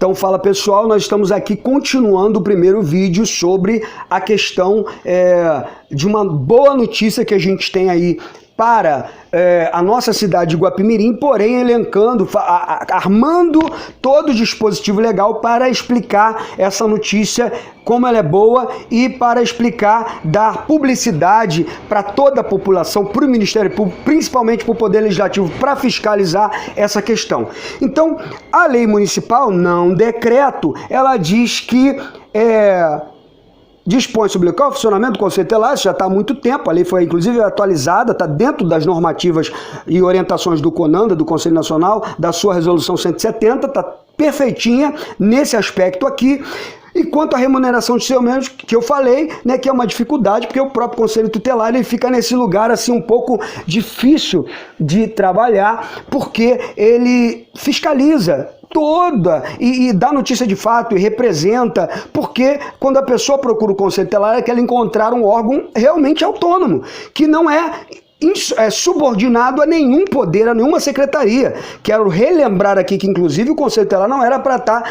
Então fala pessoal, nós estamos aqui continuando o primeiro vídeo sobre a questão de uma boa notícia que a gente tem aí para a nossa cidade de Guapimirim, porém elencando, armando todo o dispositivo legal para explicar essa notícia, como ela é boa, e para explicar, dar publicidade para toda a população, para o Ministério Público, principalmente para o Poder Legislativo, para fiscalizar essa questão. Então, a lei municipal, não decreto, ela diz que dispõe sobre o local, funcionamento do Conselho Tutelar, isso já está há muito tempo, a lei foi inclusive atualizada, está dentro das normativas e orientações do CONANDA, do Conselho Nacional, da sua resolução 170, está perfeitinha nesse aspecto aqui. E quanto à remuneração de seus membros, que eu falei, né, que é uma dificuldade, porque o próprio Conselho Tutelar ele fica nesse lugar assim um pouco difícil de trabalhar, porque ele fiscaliza toda e dá notícia de fato e representa, porque quando a pessoa procura o Conselho Tutelar é que ela encontrar um órgão realmente autônomo, que não é subordinado a nenhum poder, a nenhuma secretaria. Quero relembrar aqui que, inclusive, o Conselho Tutelar não era para estar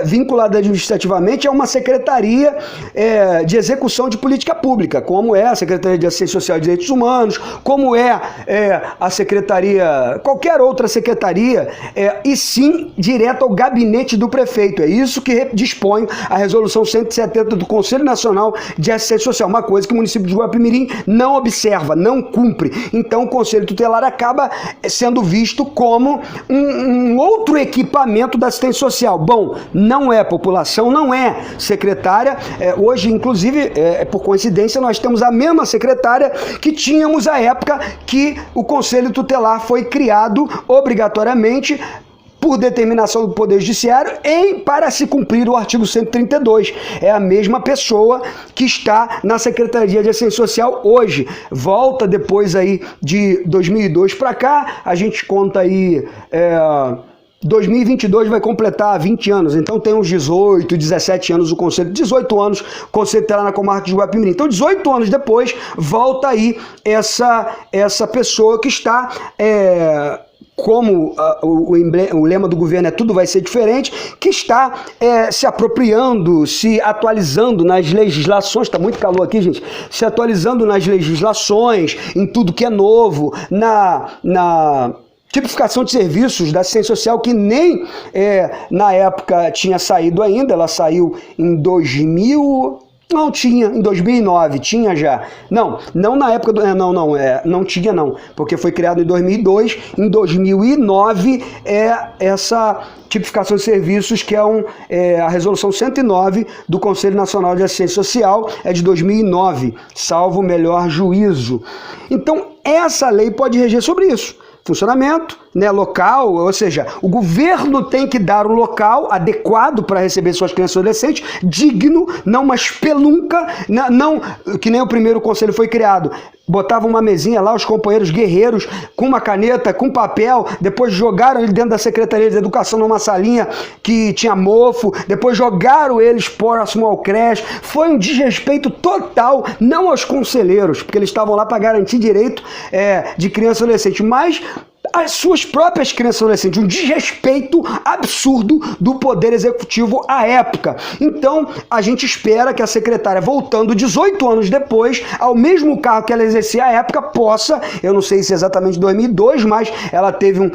vinculado administrativamente a uma secretaria de execução de política pública, como é a Secretaria de Assistência Social e Direitos Humanos, como é a secretaria, qualquer outra secretaria, e sim direto ao gabinete do prefeito. É isso que dispõe a resolução 170 do Conselho Nacional de Assistência Social, uma coisa que o município de Guapimirim não observa, não cumpre. Então o Conselho Tutelar acaba sendo visto como um outro equipamento da assistência social. Bom, não é população, não é secretária. Hoje, inclusive, por coincidência, nós temos a mesma secretária que tínhamos à época que o Conselho Tutelar foi criado obrigatoriamente por determinação do Poder Judiciário para se cumprir o artigo 132. É a mesma pessoa que está na Secretaria de Assistência Social hoje. Volta depois aí de 2002 para cá, a gente conta aí... 2022 vai completar 20 anos, então tem uns 18, 17 anos o Conselho, 18 anos o Conselho Tutelar na comarca de Guapimirim. Então 18 anos depois, volta aí essa pessoa que está... como o lema do governo é tudo vai ser diferente, que está se apropriando, se atualizando nas legislações, está muito calor aqui, gente, se atualizando nas legislações, em tudo que é novo, na tipificação de serviços da assistência social, que nem na época tinha saído ainda, ela saiu em 2000... Não tinha, em 2009, tinha já. Não na época do... não tinha não, porque foi criado em 2002, em 2009 essa tipificação de serviços, que é a resolução 109 do Conselho Nacional de Assistência Social, é de 2009, salvo o melhor juízo. Então, essa lei pode reger sobre isso. Funcionamento, né, local, ou seja, o governo tem que dar um local adequado para receber suas crianças e adolescentes, digno, não uma espelunca, não que nem o primeiro conselho foi criado. Botava uma mesinha lá, os companheiros guerreiros, com uma caneta, com papel, depois jogaram ele dentro da Secretaria de Educação numa salinha que tinha mofo, depois jogaram eles próximo ao creche. Foi um desrespeito total, não aos conselheiros, porque eles estavam lá para garantir direito de criança e adolescente, mas as suas próprias crianças e adolescentes, um desrespeito absurdo do Poder Executivo à época. Então, a gente espera que a secretária, voltando 18 anos depois, ao mesmo cargo que ela exercia à época, possa, eu não sei se é exatamente 2002, mas ela teve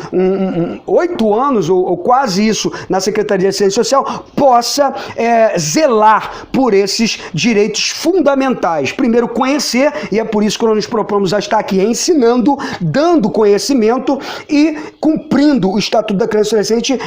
8 anos, ou quase isso, na Secretaria de Assistência Social, possa zelar por esses direitos fundamentais. Primeiro, conhecer, e é por isso que nós nos propomos a estar aqui ensinando, dando conhecimento e cumprindo o Estatuto da Criança e Adolescente,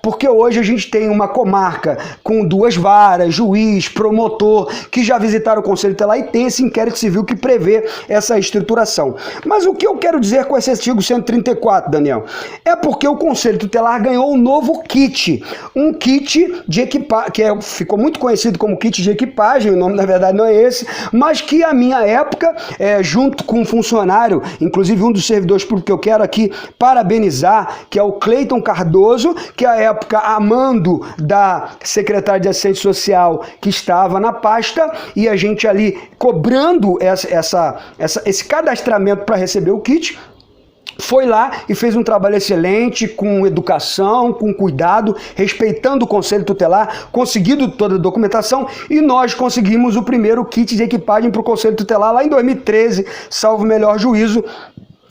porque hoje a gente tem uma comarca com 2 varas, juiz, promotor, que já visitaram o Conselho Tutelar e tem esse inquérito civil que prevê essa estruturação. Mas o que eu quero dizer com esse artigo 134, Daniel? É porque o Conselho Tutelar ganhou um novo kit, um kit de equipagem, que ficou muito conhecido como kit de equipagem, o nome na verdade não é esse, mas que a minha época, junto com um funcionário, inclusive um dos servidores públicos que eu quero aqui parabenizar, que é o Cleiton Cardoso, que à época a mando da secretária de Assistência Social que estava na pasta, e a gente ali cobrando esse cadastramento para receber o kit. foi lá e fez um trabalho excelente, com educação, com cuidado, respeitando o Conselho Tutelar, conseguindo toda a documentação, e nós conseguimos o primeiro kit de equipagem para o Conselho Tutelar lá em 2013, salvo o melhor juízo,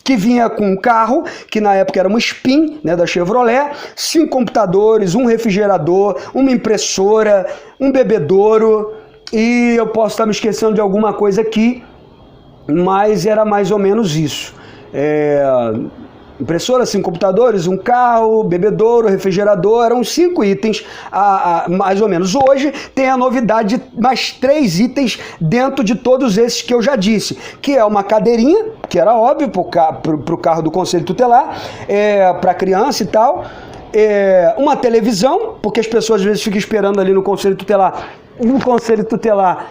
que vinha com um carro, que na época era uma Spin, né, da Chevrolet, 5 computadores, um refrigerador, uma impressora, um bebedouro, e eu posso estar me esquecendo de alguma coisa aqui, mas era mais ou menos isso. Impressora, 5 computadores, um carro, bebedouro, refrigerador, eram 5 itens, mais ou menos. Hoje tem a novidade de mais 3 itens dentro de todos esses que eu já disse, que é uma cadeirinha, que era óbvio para o carro do Conselho Tutelar, para criança e tal, uma televisão, porque as pessoas às vezes ficam esperando ali no Conselho Tutelar. No Conselho Tutelar,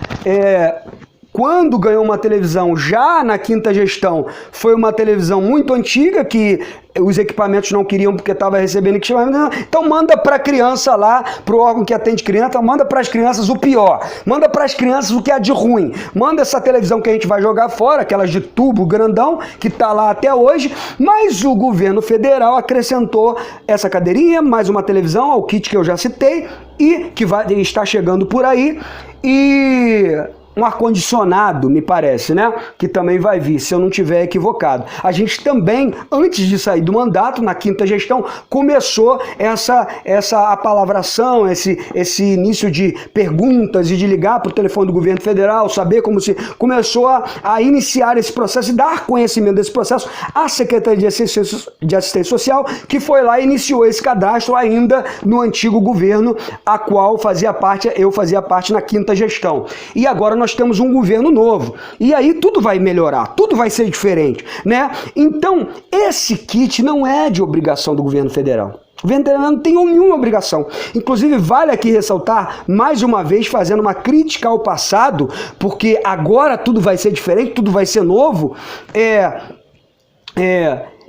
quando ganhou uma televisão já na 5ª gestão, foi uma televisão muito antiga, que os equipamentos não queriam porque estava recebendo equipamento. Então manda para a criança lá, para o órgão que atende criança, manda para as crianças o pior, manda para as crianças o que há de ruim, manda essa televisão que a gente vai jogar fora, aquelas de tubo grandão, que está lá até hoje, mas o governo federal acrescentou essa cadeirinha, mais uma televisão, ao kit que eu já citei, e que está chegando por aí, e um ar-condicionado, me parece, né? Que também vai vir, se eu não estiver equivocado. A gente também, antes de sair do mandato, na 5ª gestão, começou essa apalavração, esse início de perguntas e de ligar para o telefone do governo federal, saber como se começou a iniciar esse processo e dar conhecimento desse processo à Secretaria de Assistência Social, que foi lá e iniciou esse cadastro ainda no antigo governo, a qual eu fazia parte na 5ª gestão. E agora nós temos um governo novo, e aí tudo vai melhorar, tudo vai ser diferente, né? Então, esse kit não é de obrigação do governo federal. O governo federal não tem nenhuma obrigação. Inclusive, vale aqui ressaltar, mais uma vez, fazendo uma crítica ao passado, porque agora tudo vai ser diferente, tudo vai ser novo,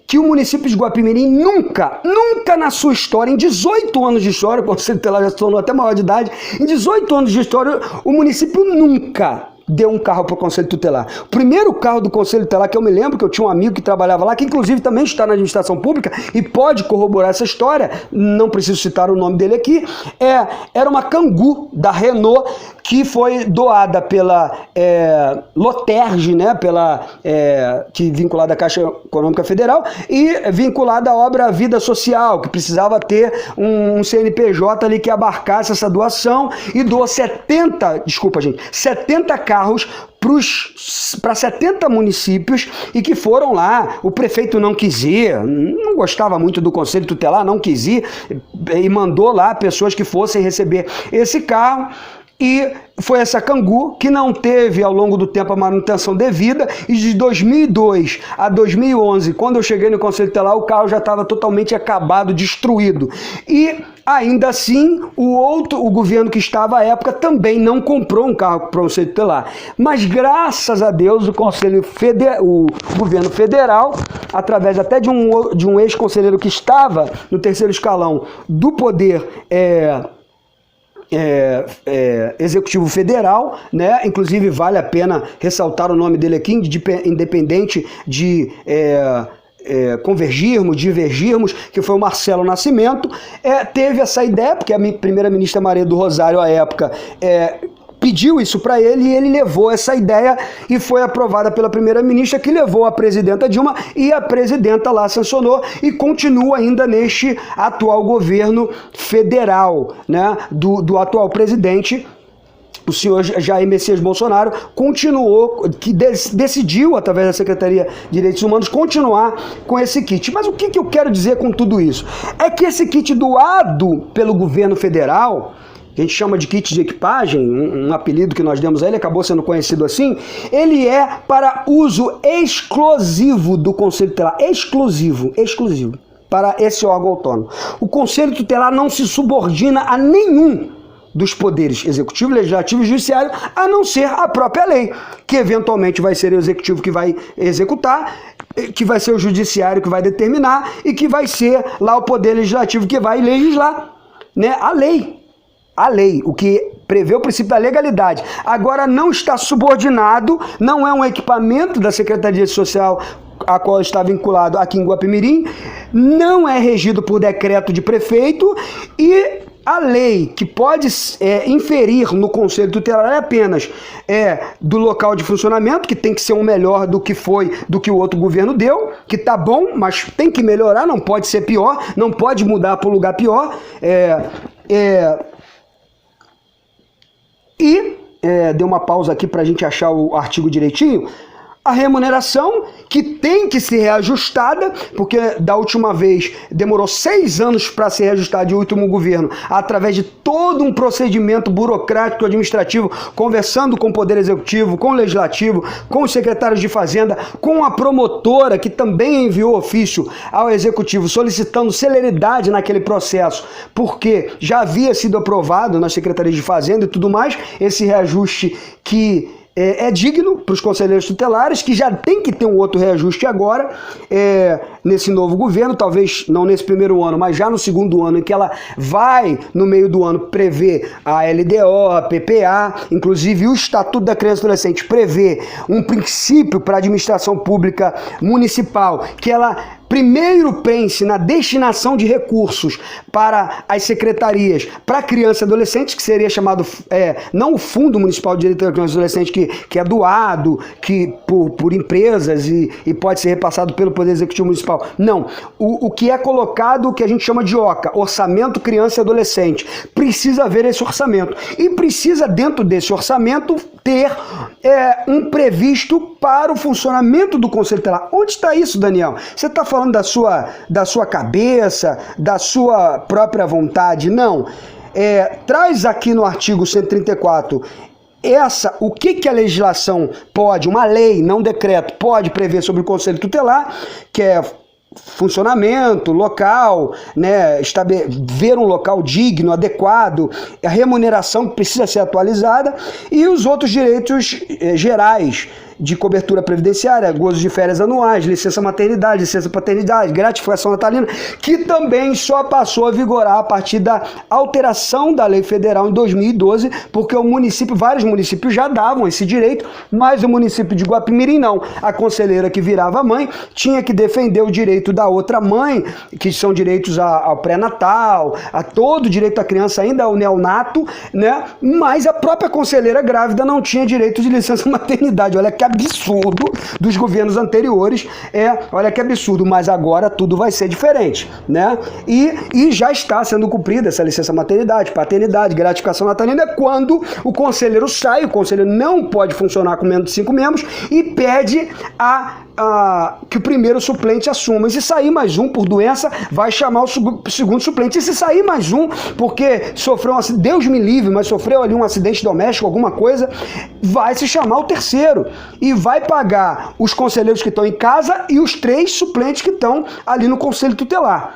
que o município de Guapimirim nunca na sua história, em 18 anos de história, o Conselho Tutelar já se tornou até maior de idade, em 18 anos de história, o município nunca deu um carro para o Conselho Tutelar. O primeiro carro do Conselho Tutelar, que eu me lembro, que eu tinha um amigo que trabalhava lá, que inclusive também está na administração pública e pode corroborar essa história, não preciso citar o nome dele aqui, era uma Kangoo da Renault, que foi doada pela Loterge, né, que vinculada à Caixa Econômica Federal, e vinculada à obra Vida Social, que precisava ter um CNPJ ali que abarcasse essa doação, e doou 70 carros para 70 municípios, e que foram lá. O prefeito não quis ir, não gostava muito do Conselho Tutelar, não quis ir, e mandou lá pessoas que fossem receber esse carro. E foi essa Kangoo que não teve ao longo do tempo a manutenção devida, e de 2002 a 2011, quando eu cheguei no Conselho Tutelar, o carro já estava totalmente acabado, destruído. E ainda assim, o governo que estava à época também não comprou um carro para o Conselho Tutelar. Mas graças a Deus, o governo federal, através até de um ex-conselheiro que estava no 3º escalão do poder Executivo Federal, né? Inclusive vale a pena ressaltar o nome dele aqui, independente de convergirmos, divergirmos, que foi o Marcelo Nascimento, teve essa ideia, porque a primeira-ministra Maria do Rosário, à época, pediu isso para ele, e ele levou essa ideia e foi aprovada pela primeira-ministra, que levou a presidenta Dilma, e a presidenta lá sancionou, e continua ainda neste atual governo federal, né, do atual presidente, o senhor Jair Messias Bolsonaro, continuou, que decidiu, através da Secretaria de Direitos Humanos, continuar com esse kit. Mas o que eu quero dizer com tudo isso? É que esse kit doado pelo governo federal, que a gente chama de kit de equipagem, um apelido que nós demos a ele, acabou sendo conhecido assim, ele é para uso exclusivo do Conselho Tutelar, exclusivo, para esse órgão autônomo. O Conselho Tutelar não se subordina a nenhum dos poderes executivo, legislativo e judiciário, a não ser a própria lei, que eventualmente vai ser o executivo que vai executar, que vai ser o judiciário que vai determinar, e que vai ser lá o poder legislativo que vai legislar, né? A lei, o que prevê o princípio da legalidade. Agora não está subordinado, não é um equipamento da Secretaria Social a qual está vinculado aqui em Guapimirim, não é regido por decreto de prefeito e a lei que pode inferir no Conselho Tutelar é apenas do local de funcionamento, que tem que ser um melhor do que o outro governo deu, que tá bom, mas tem que melhorar, não pode ser pior, não pode mudar para o lugar pior. Deu uma pausa aqui para a gente achar o artigo direitinho. A remuneração que tem que ser reajustada, porque da última vez demorou 6 anos para ser reajustada de último governo, através de todo um procedimento burocrático administrativo, conversando com o Poder Executivo, com o Legislativo, com os secretários de Fazenda, com a promotora, que também enviou ofício ao Executivo solicitando celeridade naquele processo, porque já havia sido aprovado nas secretarias de Fazenda e tudo mais, esse reajuste que é digno para os conselheiros tutelares, que já tem que ter um outro reajuste agora, nesse novo governo, talvez não nesse primeiro ano, mas já no segundo ano, em que ela vai, no meio do ano, prever a LDO, a PPA, inclusive o Estatuto da Criança e Adolescente prevê um princípio para a administração pública municipal, que ela primeiro pense na destinação de recursos para as secretarias para criança e adolescente, que seria chamado, não o Fundo Municipal de Direito da Criança e Adolescente, que é doado por empresas e pode ser repassado pelo Poder Executivo Municipal. Não, o que é colocado, que a gente chama de OCA, Orçamento Criança e Adolescente. Precisa haver esse orçamento. E precisa, dentro desse orçamento, ter um previsto para o funcionamento do Conselho Tutelar. Onde está isso, Daniel? Você está falando da sua cabeça, da sua própria vontade? Não. Traz aqui no artigo 134 o que a legislação pode, uma lei, não decreto, pode prever sobre o Conselho Tutelar, que é funcionamento, local, né, ver um local digno, adequado, a remuneração que precisa ser atualizada e os outros direitos gerais de cobertura previdenciária, gozo de férias anuais, licença maternidade, licença paternidade, gratificação natalina, que também só passou a vigorar a partir da alteração da lei federal em 2012, porque vários municípios já davam esse direito, mas o município de Guapimirim não. A conselheira que virava mãe tinha que defender o direito da outra mãe, que são direitos ao pré-natal, a todo o direito da criança, ainda ao neonato, né? Mas a própria conselheira grávida não tinha direito de licença maternidade. Olha que absurdo dos governos anteriores, olha que absurdo, mas agora tudo vai ser diferente, né? E já está sendo cumprida essa licença maternidade, paternidade, gratificação natalina, quando o conselheiro sai, o conselheiro não pode funcionar com menos de 5 membros e pede que o primeiro suplente assuma. E se sair mais um por doença, vai chamar o segundo suplente. E se sair mais um, porque sofreu um acidente, Deus me livre, mas sofreu ali um acidente doméstico, alguma coisa, vai se chamar o terceiro. E vai pagar os conselheiros que estão em casa e os 3 suplentes que estão ali no Conselho Tutelar.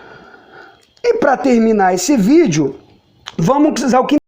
E para terminar esse vídeo, vamos usar o que